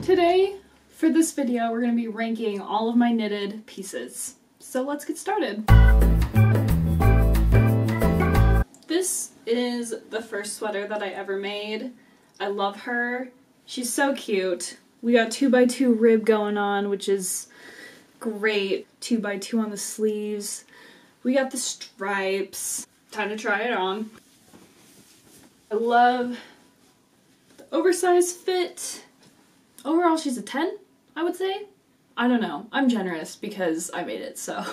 Today, for this video, we're going to be ranking all of my knitted pieces. So let's get started. This is the first sweater that I ever made. I love her. She's so cute. We got 2x2 rib going on, which is great. 2x2 on the sleeves. We got the stripes. Time to try it on. I love the oversized fit. Overall, she's a 10, I would say. I don't know. I'm generous because I made it, so.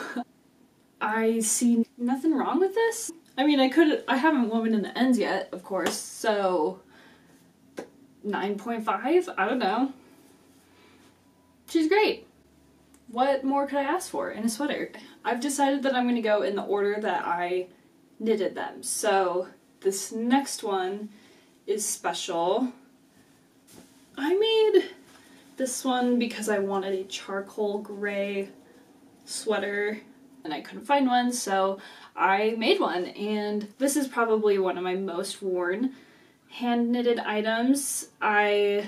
I see nothing wrong with this. I mean, I haven't woven in the ends yet, of course, so 9.5? I don't know. She's great. What more could I ask for in a sweater? I've decided that I'm going to go in the order that I knitted them. So this next one is special. I made this one because I wanted a charcoal gray sweater and I couldn't find one, so I made one, and this is probably one of my most worn hand knitted items. I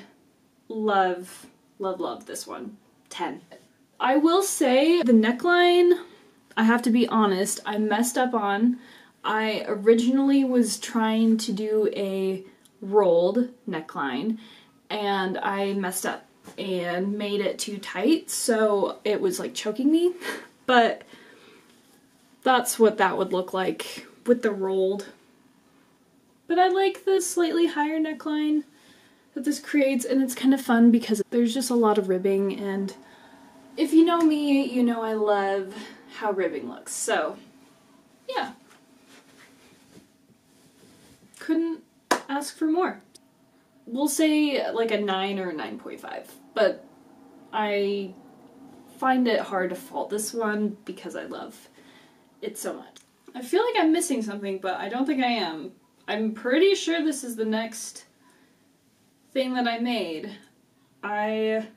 love, love, love this one. 10. I will say the neckline, I have to be honest, I messed up on. I originally was trying to do a rolled neckline and I messed up and made it too tight, so it was like choking me, but that's what that would look like with the rolled. But I like the slightly higher neckline that this creates, and it's kind of fun because there's just a lot of ribbing, and if you know me, you know I love how ribbing looks, so yeah. Couldn't ask for more. We'll say like a 9 or a 9.5, but I find it hard to fault this one because I love it so much. I feel like I'm missing something, but I don't think I am. I'm pretty sure this is the next thing that I made. I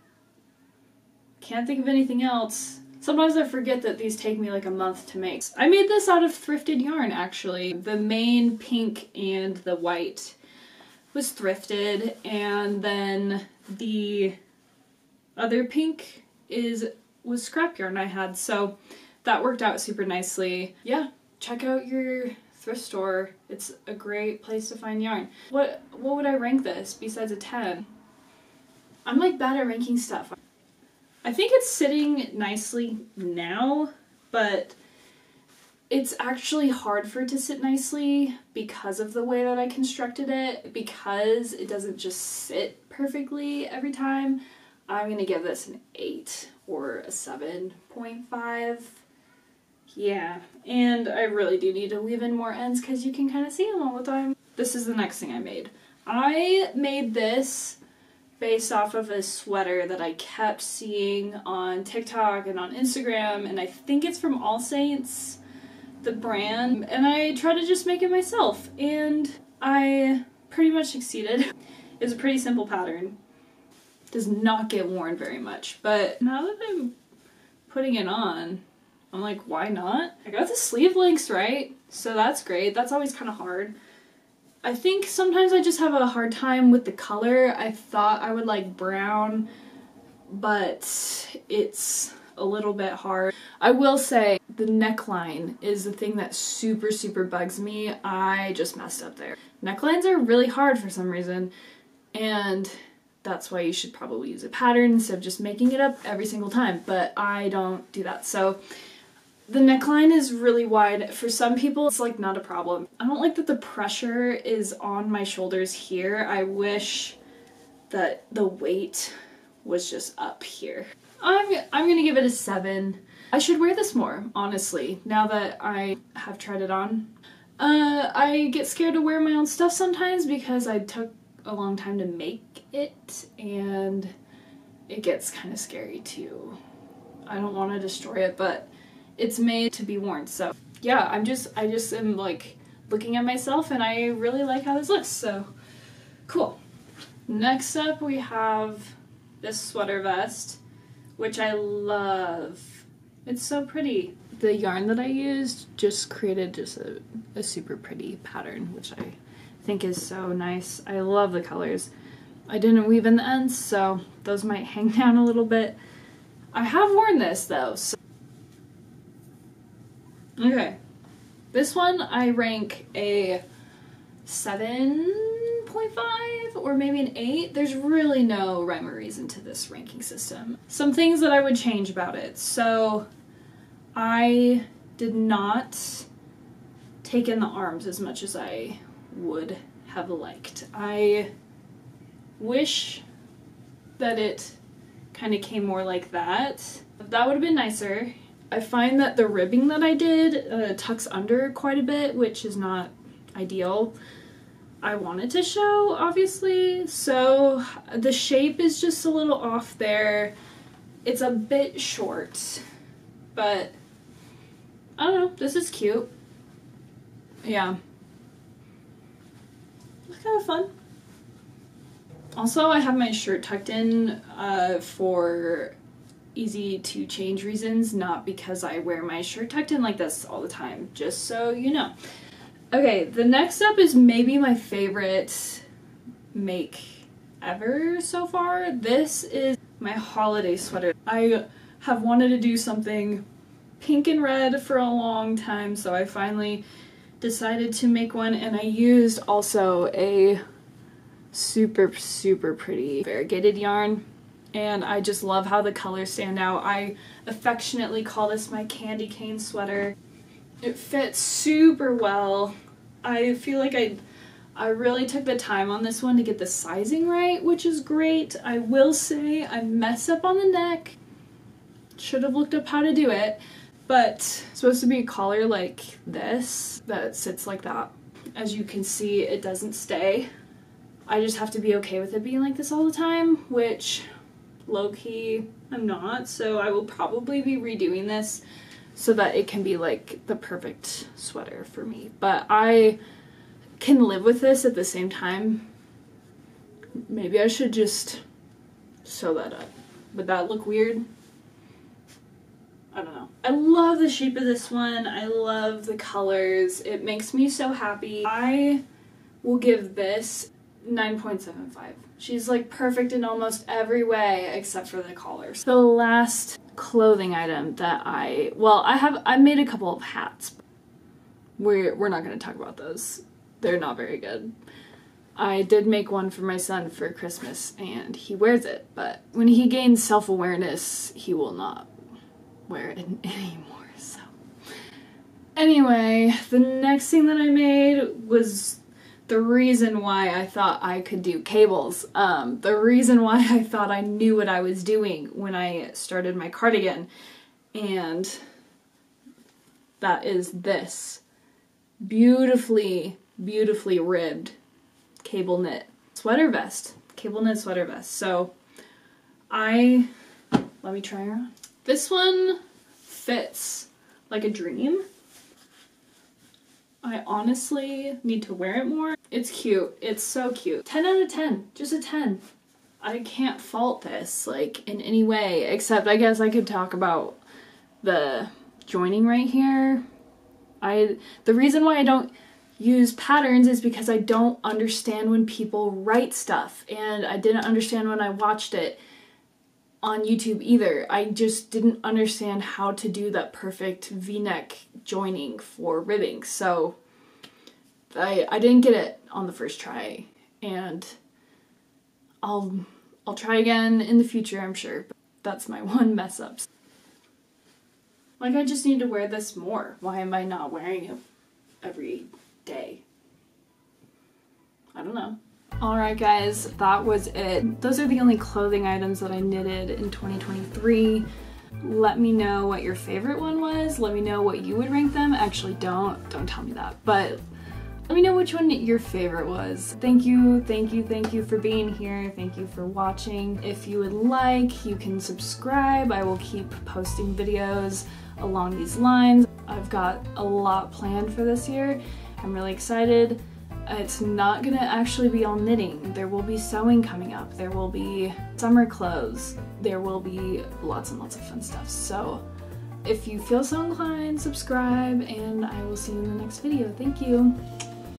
can't think of anything else. Sometimes I forget that these take me like a month to make. I made this out of thrifted yarn, actually. The main pink and the white was thrifted, and then the other pink was scrap yarn I had, so that worked out super nicely. Yeah, check out your thrift store. It's a great place to find yarn. What would I rank this besides a 10? I'm like bad at ranking stuff. I think it's sitting nicely now, but it's actually hard for it to sit nicely because of the way that I constructed it, because it doesn't just sit perfectly every time. I'm gonna give this an 8 or a 7.5. Yeah, and I really do need to weave in more ends because you can kind of see them all the time. This is the next thing I made. I made this based off of a sweater that I kept seeing on TikTok and on Instagram, and I think it's from All Saints, the brand, and I tried to just make it myself, and I pretty much succeeded. It's a pretty simple pattern. Does not get worn very much, but now that I'm putting it on, I'm like, why not? I got the sleeve lengths right, so that's great. That's always kind of hard. I think sometimes I just have a hard time with the color. I thought I would like brown, but it's a little bit hard. I will say the neckline is the thing that super, super bugs me. I just messed up there. Necklines are really hard for some reason, and that's why you should probably use a pattern instead of just making it up every single time, but I don't do that. So the neckline is really wide. For some people, it's like not a problem. I don't like that the pressure is on my shoulders here. I wish that the weight was just up here. I'm gonna give it a 7. I should wear this more, honestly, now that I have tried it on. I get scared to wear my own stuff sometimes because I took a long time to make it, and it gets kind of scary too. I don't want to destroy it, but it's made to be worn, so yeah, I just am like looking at myself and I really like how this looks, so cool. Next up we have this sweater vest, which I love. It's so pretty. The yarn that I used just created just a super pretty pattern, which I think is so nice. I love the colors. I didn't weave in the ends, so those might hang down a little bit. I have worn this though, so. Okay. This one I rank a 7.5 or maybe an 8. There's really no rhyme or reason to this ranking system. Some things that I would change about it. So I did not take in the arms as much as I would have liked. I wish that it kind of came more like that. That would have been nicer. I find that the ribbing that I did tucks under quite a bit, which is not ideal. I wanted to show, obviously, so the shape is just a little off there. It's a bit short, but I don't know, this is cute. Yeah. It's kind of fun. Also, I have my shirt tucked in for easy to change reasons, not because I wear my shirt tucked in like this all the time, just so you know. Okay, the next up is maybe my favorite make ever so far. This is my holiday sweater. I have wanted to do something pink and red for a long time, so I finally decided to make one, and I used also a super pretty variegated yarn. And I just love how the colors stand out. I affectionately call this my candy cane sweater. It fits super well. I feel like I really took the time on this one to get the sizing right, which is great. I will say I messed up on the neck. Should have looked up how to do it. But it's supposed to be a collar like this that sits like that. As you can see, it doesn't stay. I just have to be okay with it being like this all the time, which low-key I'm not, so I will probably be redoing this so that it can be like the perfect sweater for me. But I can live with this at the same time. Maybe I should just sew that up. Would that look weird? I don't know. I love the shape of this one. I love the colors. It makes me so happy. I will give this 9.75. She's like perfect in almost every way except for the collars. The last clothing item that I made a couple of hats. We're not going to talk about those. They're not very good. I did make one for my son for Christmas and he wears it, but when he gains self-awareness, he will not wear it anymore, so. Anyway, the next thing that I made was the reason why I thought I could do cables. The reason why I thought I knew what I was doing when I started my cardigan. And that is this beautifully ribbed cable knit sweater vest. Cable knit sweater vest. So let me try her on. This one fits like a dream. I honestly need to wear it more. It's cute. It's so cute. 10 out of 10. Just a 10. I can't fault this, like, in any way, except I guess I could talk about the joining right here. The reason why I don't use patterns is because I don't understand when people write stuff, and I didn't understand when I watched it on YouTube either. I just didn't understand how to do that perfect V-neck joining for ribbing, so I didn't get it on the first try, and I'll try again in the future, I'm sure, but that's my one mess up. Like, I just need to wear this more. Why am I not wearing it every day? I don't know. Alright guys, that was it. Those are the only clothing items that I knitted in 2023. Let me know what your favorite one was. Let me know what you would rank them. Actually, don't tell me that, but let me know which one your favorite was. Thank you for being here. Thank you for watching. If you would like, you can subscribe. I will keep posting videos along these lines. I've got a lot planned for this year. I'm really excited. It's not gonna actually be all knitting. There will be sewing coming up. There will be summer clothes. There will be lots and lots of fun stuff. So if you feel so inclined, subscribe, and I will see you in the next video. Thank you.